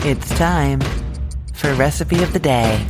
It's time for Recipe of the Day.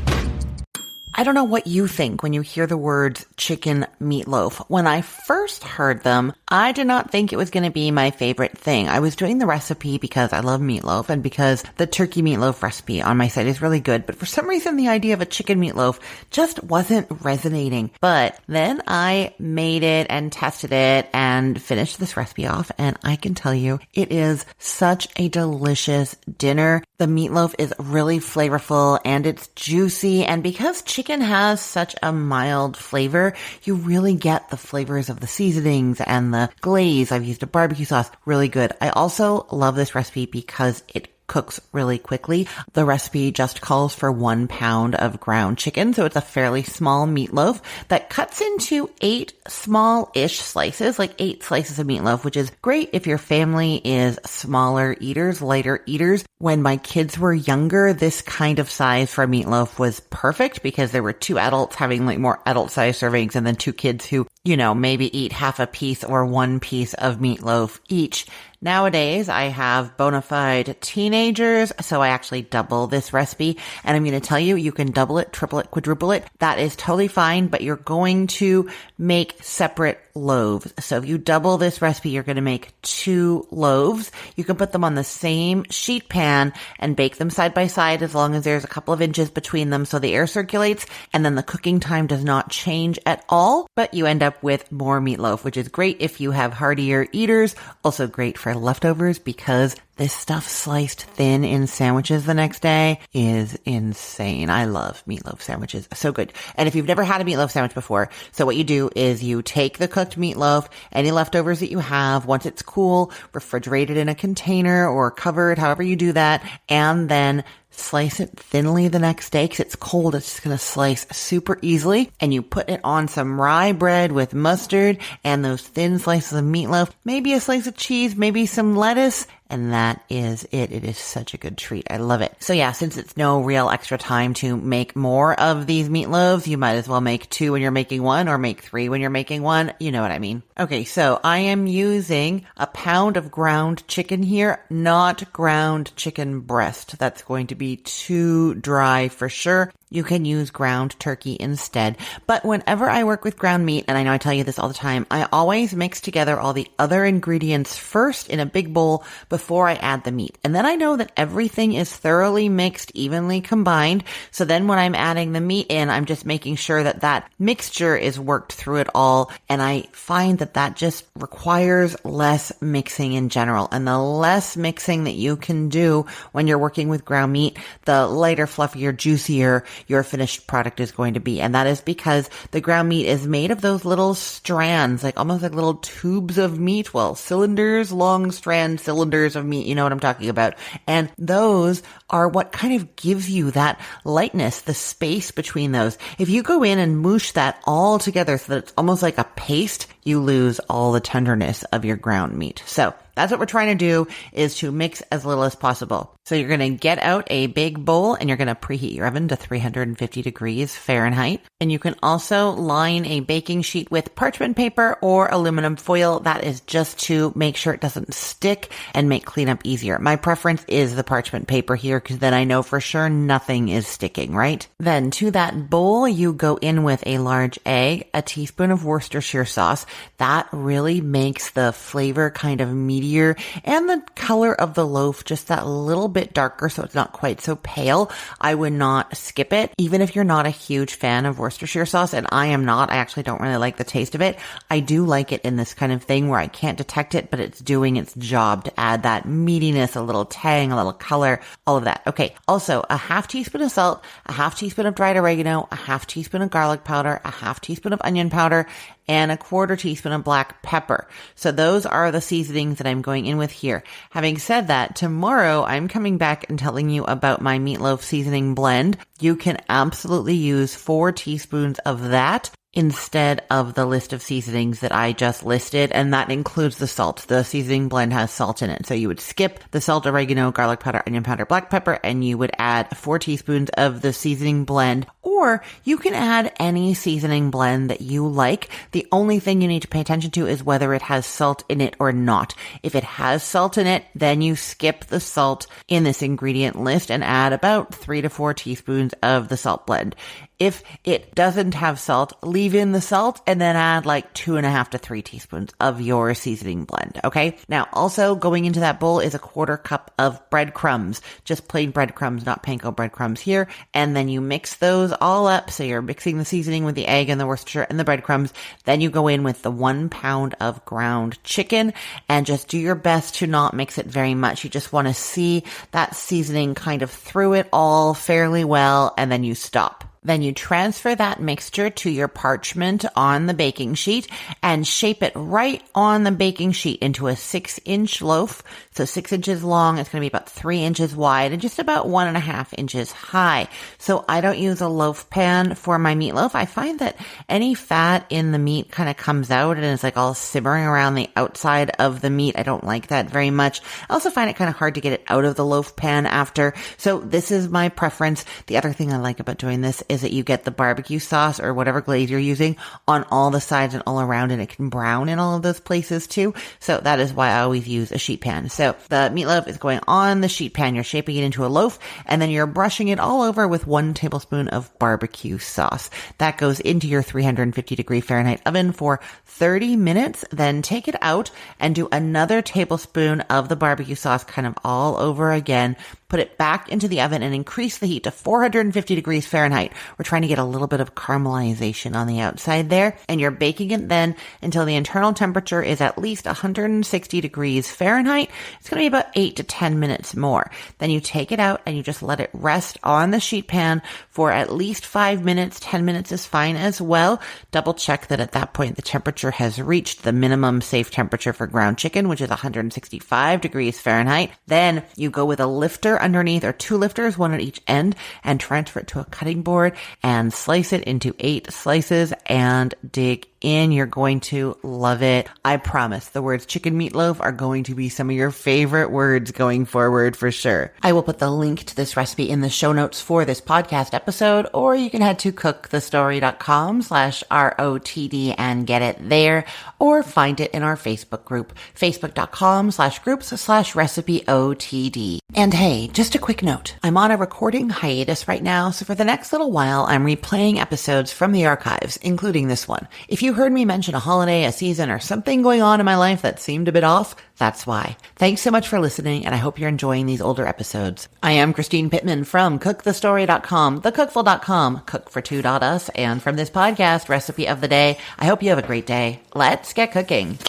I don't know what you think when you hear the words chicken meatloaf. When I first heard them, I did not think it was going to be my favorite thing. I was doing the recipe because I love meatloaf and because the turkey meatloaf recipe on my site is really good. But for some reason, the idea of a chicken meatloaf just wasn't resonating. But then I made it and tested it and finished this recipe off. And I can tell you, it is such a delicious dinner. The meatloaf is really flavorful and it's juicy. And because chicken has such a mild flavor, you really get the flavors of the seasonings and the glaze. I've used a barbecue sauce. Really good. I also love this recipe because it cooks really quickly. The recipe just calls for 1 pound of ground chicken, so it's a fairly small meatloaf that cuts into 8 small-ish slices, like 8 slices of meatloaf, which is great if your family is smaller eaters, lighter eaters. When my kids were younger, this kind of size for a meatloaf was perfect because there were 2 adults having like more adult-sized servings and then 2 kids who, maybe eat half a piece or 1 piece of meatloaf each. Nowadays, I have bona fide teenagers, so I actually double this recipe. And I'm going to tell you, you can double it, triple it, quadruple it. That is totally fine, but you're going to make separate loaves. So if you double this recipe, you're going to make 2 loaves. You can put them on the same sheet pan and bake them side by side as long as there's a couple of inches between them so the air circulates, and then the cooking time does not change at all, but you end up with more meatloaf, which is great if you have heartier eaters. Also great for leftovers because this stuff sliced thin in sandwiches the next day is insane. I love meatloaf sandwiches. So good. And if you've never had a meatloaf sandwich before, so what you do is you take the cooked meatloaf, any leftovers that you have, once it's cool, refrigerate it in a container or covered, however you do that, and then slice it thinly the next day because it's cold. It's just going to slice super easily. And you put it on some rye bread with mustard and those thin slices of meatloaf, maybe a slice of cheese, maybe some lettuce. And that is it. It is such a good treat. I love it. So yeah, since it's no real extra time to make more of these meatloaves, you might as well make 2 when you're making 1 or make 3 when you're making 1. You know what I mean. Okay, so I am using 1 pound of ground chicken here, not ground chicken breast. That's going to be too dry for sure. You can use ground turkey instead. But whenever I work with ground meat, and I know I tell you this all the time, I always mix together all the other ingredients first in a big bowl before I add the meat. And then I know that everything is thoroughly mixed, evenly combined. So then when I'm adding the meat in, I'm just making sure that that mixture is worked through it all. And I find that that just requires less mixing in general. And the less mixing that you can do when you're working with ground meat, the lighter, fluffier, juicier your finished product is going to be. And that is because the ground meat is made of those little strands, like almost like little tubes of meat. Well, cylinders, long strand cylinders of meat. You know what I'm talking about. And those are what kind of gives you that lightness, the space between those. If you go in and moosh that all together so that it's almost like a paste, you lose all the tenderness of your ground meat. So that's what we're trying to do, is to mix as little as possible. So you're going to get out a big bowl and you're going to preheat your oven to 350 degrees Fahrenheit. And you can also line a baking sheet with parchment paper or aluminum foil. That is just to make sure it doesn't stick and make cleanup easier. My preference is the parchment paper here because then I know for sure nothing is sticking, right? Then to that bowl, you go in with a large egg, a teaspoon of Worcestershire sauce. That really makes the flavor kind of meatier and the color of the loaf just that little bit darker so it's not quite so pale. I would not skip it. Even if you're not a huge fan of Worcestershire sauce, and I am not, I actually don't really like the taste of it. I do like it in this kind of thing where I can't detect it, but it's doing its job to add that meatiness, a little tang, a little color, all of that. Okay. Also, a half teaspoon of salt, a half teaspoon of dried oregano, a half teaspoon of garlic powder, a half teaspoon of onion powder, and a 1/4 teaspoon of black pepper. So those are the seasonings that I'm going in with here. Having said that, tomorrow I'm coming back and telling you about my meatloaf seasoning blend. You can absolutely use 4 teaspoons of that instead of the list of seasonings that I just listed, and that includes the salt. The seasoning blend has salt in it. So you would skip the salt, oregano, garlic powder, onion powder, black pepper, and you would add 4 teaspoons of the seasoning blend. Or or you can add any seasoning blend that you like. The only thing you need to pay attention to is whether it has salt in it or not. If it has salt in it, then you skip the salt in this ingredient list and add about 3 to 4 teaspoons of the salt blend. If it doesn't have salt, leave in the salt and then add like 2.5 to 3 teaspoons of your seasoning blend. Okay. Now also going into that bowl is a 1/4 cup of breadcrumbs, just plain breadcrumbs, not panko breadcrumbs here. And then you mix those all up. So you're mixing the seasoning with the egg and the Worcestershire and the breadcrumbs. Then you go in with the 1 pound of ground chicken and just do your best to not mix it very much. You just want to see that seasoning kind of through it all fairly well. And then you stop. Then you transfer that mixture to your parchment on the baking sheet and shape it right on the baking sheet into a 6-inch loaf. So 6 inches long. It's going to be about 3 inches wide and just about 1.5 inches high. So I don't use a loaf pan for my meatloaf. I find that any fat in the meat kind of comes out and is like all simmering around the outside of the meat. I don't like that very much. I also find it kind of hard to get it out of the loaf pan after. So this is my preference. The other thing I like about doing this is that you get the barbecue sauce or whatever glaze you're using on all the sides and all around, and it can brown in all of those places too. So that is why I always use a sheet pan. So the meatloaf is going on the sheet pan. You're shaping it into a loaf and then you're brushing it all over with 1 tablespoon of barbecue sauce. That goes into your 350-degree Fahrenheit oven for 30 minutes. Then take it out and do another tablespoon of the barbecue sauce kind of all over again. Put it back into the oven and increase the heat to 450 degrees Fahrenheit. We're trying to get a little bit of caramelization on the outside there. And you're baking it then until the internal temperature is at least 160 degrees Fahrenheit. It's going to be about 8 to 10 minutes more. Then you take it out and you just let it rest on the sheet pan for at least 5 minutes. 10 minutes is fine as well. Double check that at that point the temperature has reached the minimum safe temperature for ground chicken, which is 165 degrees Fahrenheit. Then you go with a lifter underneath, or 2 lifters, 1 at each end, and transfer it to a cutting board and slice it into 8 slices and dig in. You're going to love it. I promise the words chicken meatloaf are going to be some of your favorite words going forward for sure. I will put the link to this recipe in the show notes for this podcast episode, or you can head to cookthestory.com/ROTD and get it there, or find it in our Facebook group, facebook.com/groups/recipeotd. And hey, just a quick note. I'm on a recording hiatus right now, so for the next little while, I'm replaying episodes from the archives, including this one. If you heard me mention a holiday, a season, or something going on in my life that seemed a bit off, that's why. Thanks so much for listening, and I hope you're enjoying these older episodes. I am Christine Pittman from cookthestory.com, thecookful.com, cookfor2.us, and from this podcast, Recipe of the Day. I hope you have a great day. Let's get cooking.